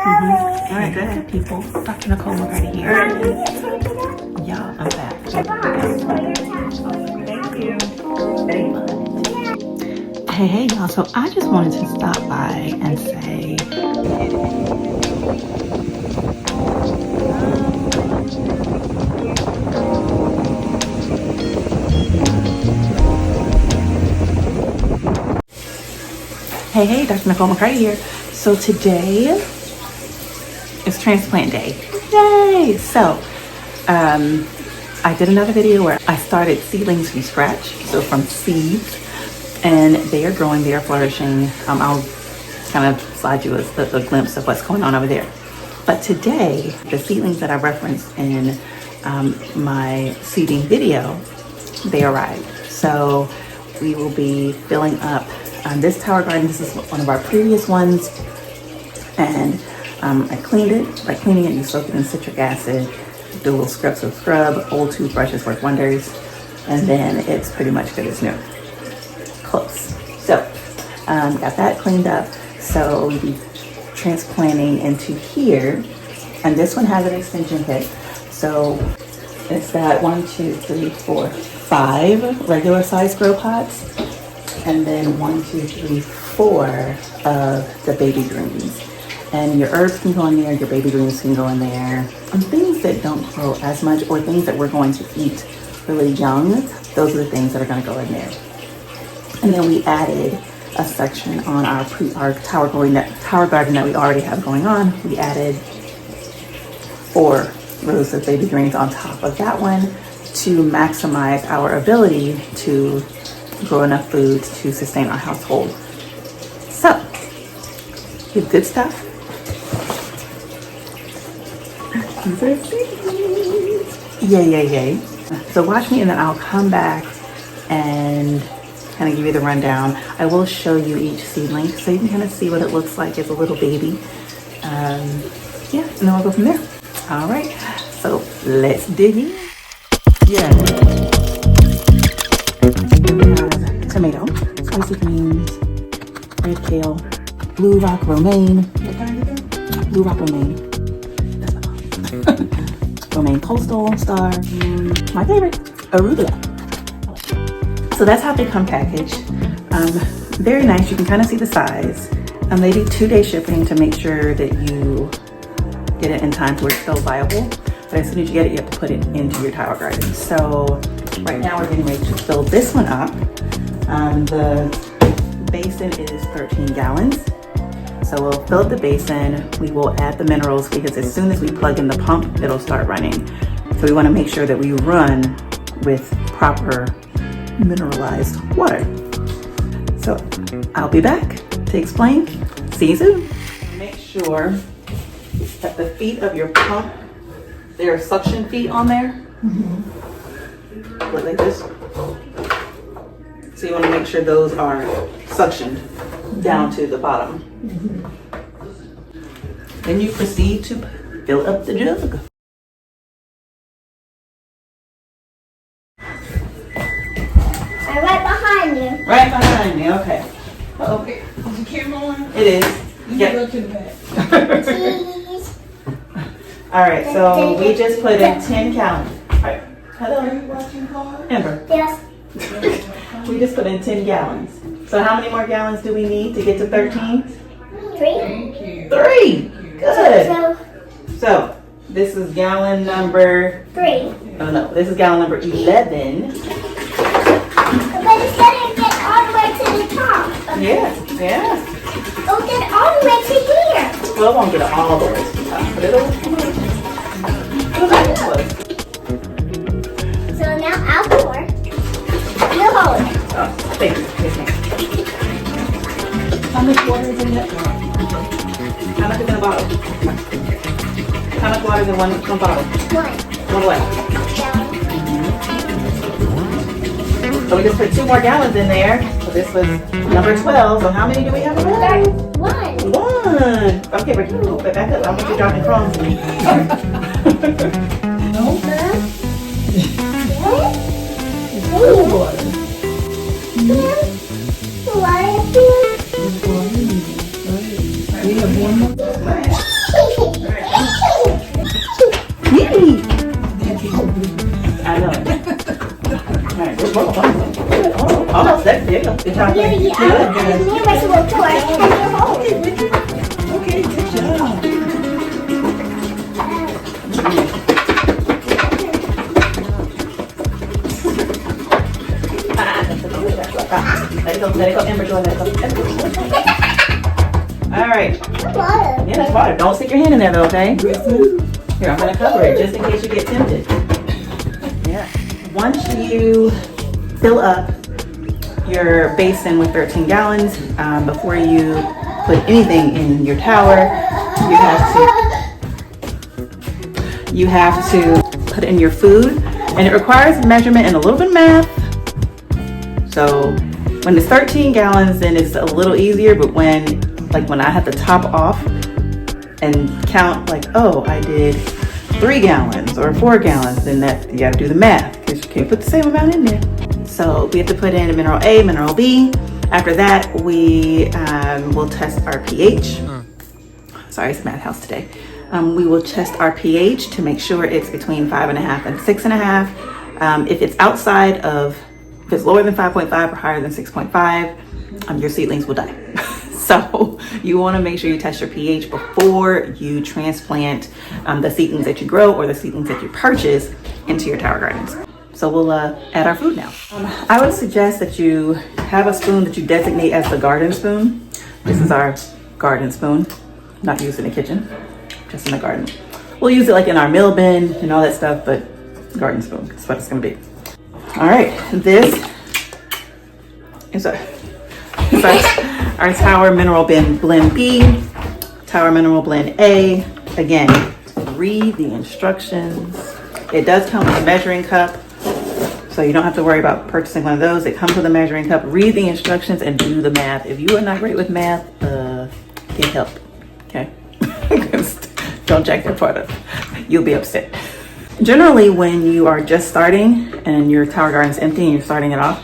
All right, good people. Dr. Nicole McCarty here. Y'all, I'm back. Thank you. Hey, y'all. So I just wanted to stop by and say, hey, Dr. Nicole McCarty here. So today is transplant day. Yay! So, I did another video where I started seedlings from scratch, so from seeds, and they are growing, they are flourishing. I'll kind of slide you a glimpse of what's going on over there. But today, the seedlings that I referenced in my seeding video, they arrived. So we will be filling up this tower garden. This is one of our previous ones, and I cleaned it. By cleaning it, you soak it in citric acid, do a little scrub. Old toothbrushes work wonders, and then it's pretty much good as new. Close. So got that cleaned up. So we'll be transplanting into here, and this one has an extension kit. So it's got 5 regular size grow pots, and then 4 of the baby greens. And your herbs can go in there, your baby greens can go in there. And things that don't grow as much, or things that we're going to eat really young, those are the things that are going to go in there. And then we added a section on our tower garden that we already have going on. We added 4 rows of baby greens on top of that one to maximize our ability to grow enough food to sustain our household. So, we have good stuff. Yay. So watch me, and then I'll come back and kind of give you the rundown. I will show you each seedling so you can kind of see what it looks like as a little baby. And then we'll go from there. All right, so let's dig in. Yeah. Tomato, spicy greens, red kale, blue rock romaine. What kind is that? Blue rock romaine. That's my mom. Romaine coastal star. My favorite, arugula. So that's how they come packaged. Very nice. You can kind of see the size. They do 2-day shipping to make sure that you get it in time to where it's still viable. But as soon as you get it, you have to put it into your tower garden. So right now we're getting ready to fill this one up. The basin is 13 gallons. So we'll fill up the basin. We will add the minerals, because as soon as we plug in the pump, it'll start running. So we want to make sure that we run with proper mineralized water. So I'll be back to explain. See you soon. Make sure at the feet of your pump, there are suction feet on there. Look like this. So you want to make sure those are suctioned down to the bottom. Then you proceed to fill up the jug. I'm right behind you. Right behind me, okay. Okay. Is the camera on? It is. You go to the back. Cheese. All right, so we just put in 10 gallons. All right. Hello, Are you watching, Carl? Amber. Yes. We just put in 10 gallons. So how many more gallons do we need to get to 13? 3. Thank you. 3. Good. So, This is gallon number... 3. Oh no, this is gallon number 11. But it's gonna get all the way to the top. Yeah. It'll get all the way to here. Well, it won't get all the way to the top, but it'll close. So now I'll pour. You hold it. Oh, thank you. Yes, ma'am. How much water is in that? How much is in a bottle? How much water is in one bottle? 1 One what? gallon. So we just put 2 more gallons in there. So this was number 12. So how many do we have left? 1. 1. Okay, Ricky, move it back up. I want you dropping crumbs. No, sir. What? Cool water. Why is it? We have one more. There you go. Good job. Here we are. New reservoir tour and your home. Okay, good job. Let it go, Ember, let it go. All right. Water. Yeah, that's water. Don't stick your hand in there though, okay? Here, I'm gonna cover it just in case you get tempted. Yeah. Once you fill up your basin with 13 gallons, before you put anything in your tower, you have to put in your food, and it requires measurement and a little bit of math. So when it's 13 gallons, then it's a little easier, but when I have to top off and count like, oh, I did 3 gallons or 4 gallons, then that you gotta do the math because you can't put the same amount in there. So we have to put in mineral A, mineral B. After that, we will test our pH. Sorry, it's math house today. We will test our pH to make sure it's between 5.5 and 6.5. If it's lower than 5.5 or higher than 6.5, your seedlings will die. So you want to make sure you test your pH before you transplant the seedlings that you grow or the seedlings that you purchase into your tower gardens. So we'll add our food now. I would suggest that you have a spoon that you designate as the garden spoon. This is our garden spoon, not used in the kitchen, just in the garden. We'll use it like in our meal bin and all that stuff, but garden spoon is what it's gonna be. All right, this is our Tower Mineral Blend B, Tower Mineral Blend A. Again, read the instructions. It does come with a measuring cup, so you don't have to worry about purchasing one of those. It comes with a measuring cup. Read the instructions and do the math. If you are not great with math, get help, okay? Don't check that part up. You'll be upset. Generally, when you are just starting and your tower garden is empty and you're starting it off,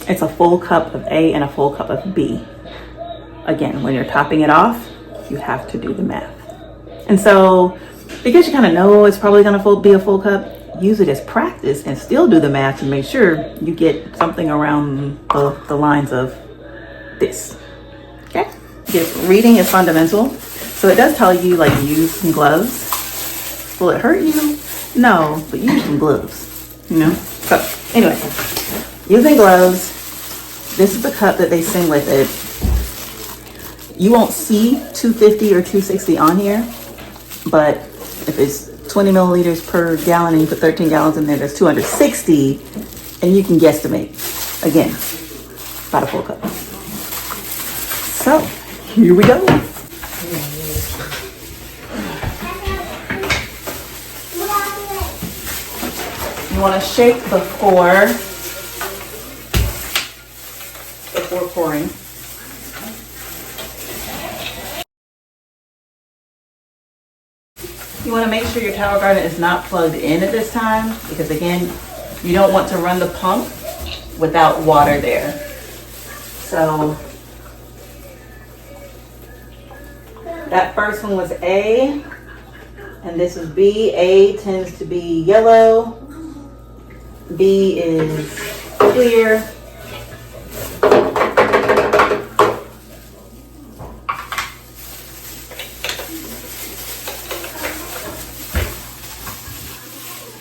it's a full cup of A and a full cup of B. Again, when you're topping it off, you have to do the math. And so, because you kind of know it's probably going to be a full cup, use it as practice and still do the math to make sure you get something around the lines of this. Okay? Yes, reading is fundamental. So it does tell you, like, use some gloves. Will it hurt you? No, but use some gloves, you know? So, anyway, using gloves, this is the cup that they sing with it. You won't see 250 or 260 on here, but if it's 20 milliliters per gallon and you put 13 gallons in there, there's 260, and you can guesstimate, again, about a full cup. So, here we go. You want to shake before pouring. You want to make sure your tower garden is not plugged in at this time, because again, you don't want to run the pump without water there. So that first one was A, and this is B. A tends to be yellow. B is clear.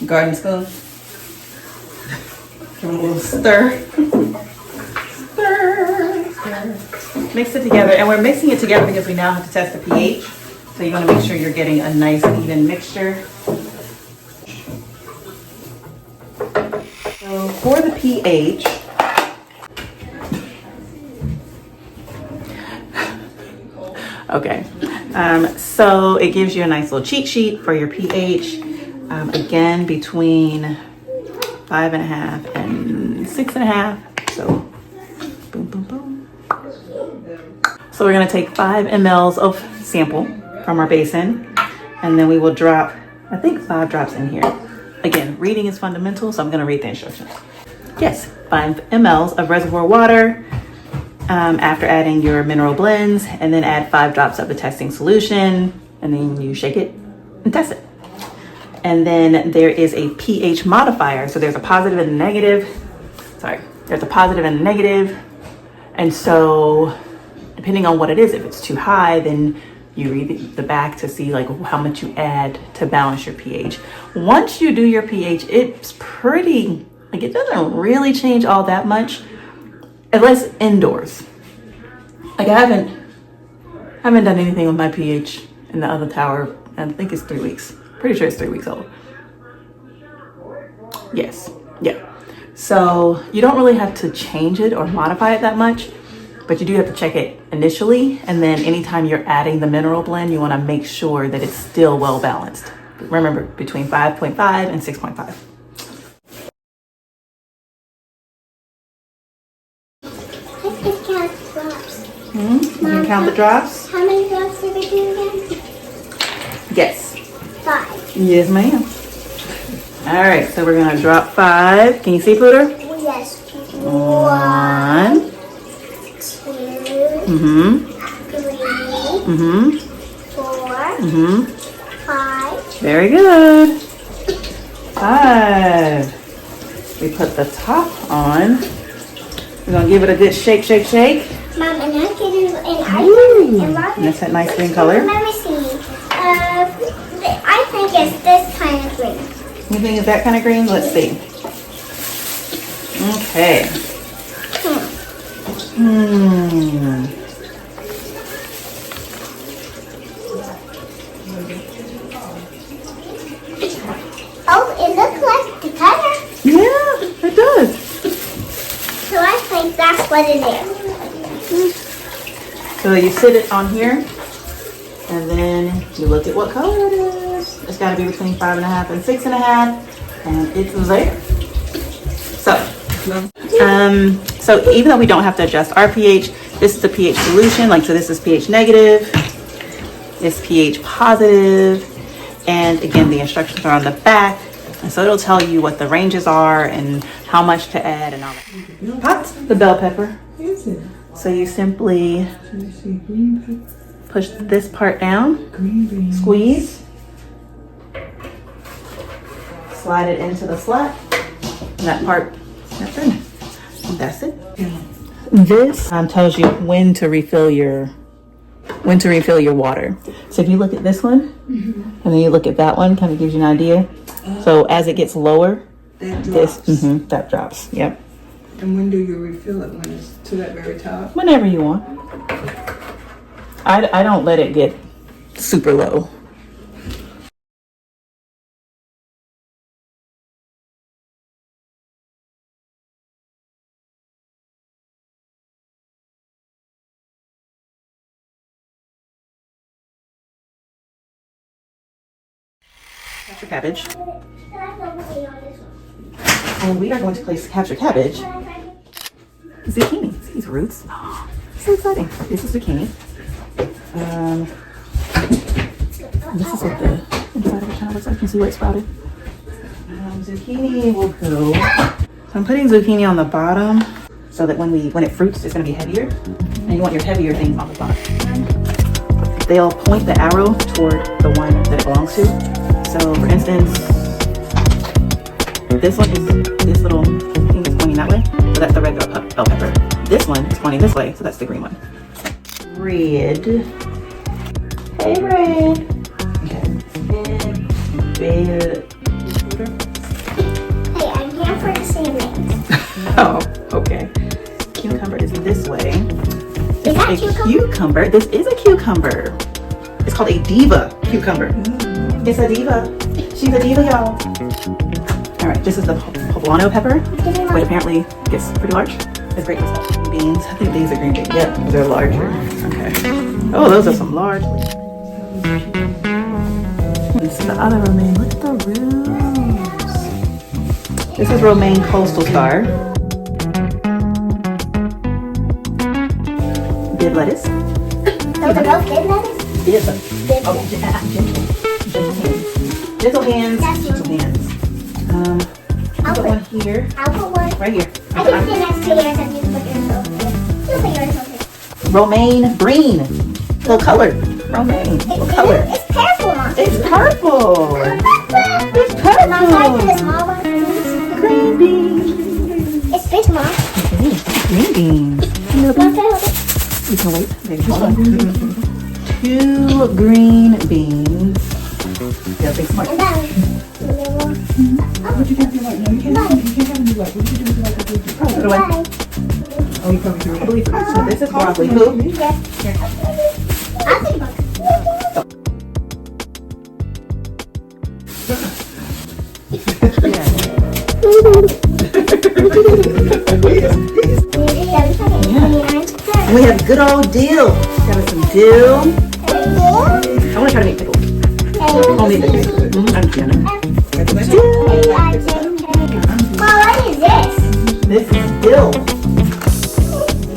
Garden spoon. Give it a little stir. Stir. Mix it together, and we're mixing it together because we now have to test the pH. So you want to make sure you're getting a nice even mixture. So for the pH, okay, so it gives you a nice little cheat sheet for your pH. Again, between 5.5 and 6.5. So, boom, boom, boom. So we're gonna take 5 mLs of sample from our basin, and then we will drop, I think 5 drops in here. Again, reading is fundamental, so I'm gonna read the instructions. Yes, 5 mLs of reservoir water after adding your mineral blends, and then add 5 drops of the testing solution, and then you shake it and test it. And then there is a pH modifier. So there's a positive and a negative. Sorry, there's a positive and a negative. And so depending on what it is, if it's too high, then you read the back to see like how much you add to balance your pH. Once you do your pH, it's pretty, like it doesn't really change all that much unless indoors. Like I haven't done anything with my pH in the other tower. I think it's 3 weeks. Pretty sure it's 3 weeks old. Yes, yeah. So you don't really have to change it or modify it that much, but you do have to check it initially. And then anytime you're adding the mineral blend, you want to make sure that it's still well balanced. Remember, between 5.5 and 6.5. Let's just count the drops. You can count the drops? How many drops did we do again? Yes. 5. Yes, ma'am. All right, so we're gonna drop 5. Can you see, Pooter? Yes. 1. 2. Mm-hmm. 3. 4. 5. Very good. 5. We put the top on. We're gonna give it a good shake, shake, shake. Mom, and I can do And that's that nice green color. Let me see. I think it's this kind of green. You think it's that kind of green? Let's see. Okay. Oh, it looks like the color. Yeah, it does. So I think that's what it is. So you sit it on here, and then you look at what color it is. It's got to be between 5.5 and 6.5, and it's there. So even though we don't have to adjust our pH, this is the pH solution. Like, so this is pH negative, this pH positive, and again, the instructions are on the back. And so it'll tell you what the ranges are and how much to add and all that. Hot, the bell pepper. Is it? So you simply push this part down, squeeze, slide it into the slot, and that part snaps in. And that's it. This tells you when to refill your water. So if you look at this one, and then you look at that one, kind of gives you an idea. So as it gets lower, That drops. that drops. Yep. And when do you refill it? When it's to that very top? Whenever you want. I don't let it get super low. Capture cabbage. And we are going to place capture cabbage. Zucchini. See these roots? Oh, so exciting. This is zucchini. This is what the inside of it kind of looks like. You can see where it sprouted. Zucchini will go. So I'm putting zucchini on the bottom so that when it fruits, it's going to be heavier. And you want your heavier things on the bottom. They'll point the arrow toward the one that it belongs to. So for instance, this one is, this little thing is pointing that way. So that's the regular bell pepper. This one is pointing this way. So that's the green one. Red. Hey, red. Okay. And red. Hey, I'm here for the seedlings. Oh, okay. Cucumber is this way. Is that A cucumber. This is a cucumber. It's called a diva cucumber. It's a diva. She's a diva, y'all. All right, this is the poblano pepper, which apparently gets pretty large. It's great for stuff. Beans. I think these are green beans. Yep, they're larger. Okay. Oh, those are some large leaves. This is the other romaine. Look at the roots. This is romaine coastal star. Bib lettuce. Those are both big lettuce? Bib. Oh, gentle hands. That's Gentle hands. I'll put one here. I'll put one. Right here. I can sit next to yours and you can put yours over here. You put yours over here. Romaine green. Little color. Romaine. Little color. It's purple, Mom. It's purple. It's Mom, can I put a purple. small one, please? Green beans. It's big, Mom. Green beans. Mom, green beans. Yeah, big smart. And then, What'd you have your white? No, you can't have any white. What did you do with your white? Put it away. Oh, you probably threw it. I believe so. This is broccoli. Who? yes. I'll take a book. And we have good old dill. Got some dill. I want to try to make pickles. Homemade pickles. I'm kidding. Mom, what is this? This is dill.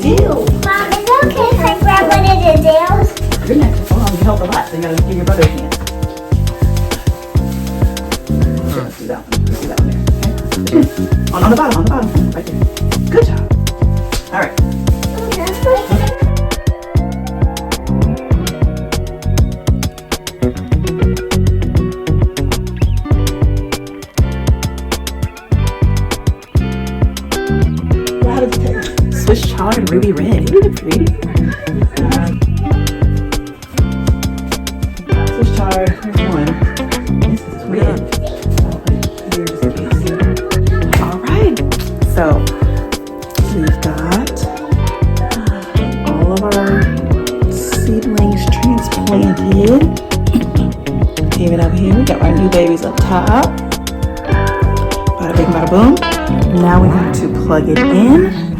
Dill. Mom, is it okay if I grab one of the dills? Your neck is long. You help a lot, so you gotta give your brother a hand. Okay, let's do that one. Let's do that one there. Okay. On the bottom, right there. Good job. All right. How does it taste? Swiss chard and ruby red. Isn't it pretty? Swiss chard. Here's one. This is red. I'll put it here just in case. All right. So we've got all of our seedlings transplanted. Even up here, we got our new babies up top. Bada bing, bada boom. Now we have to plug it in.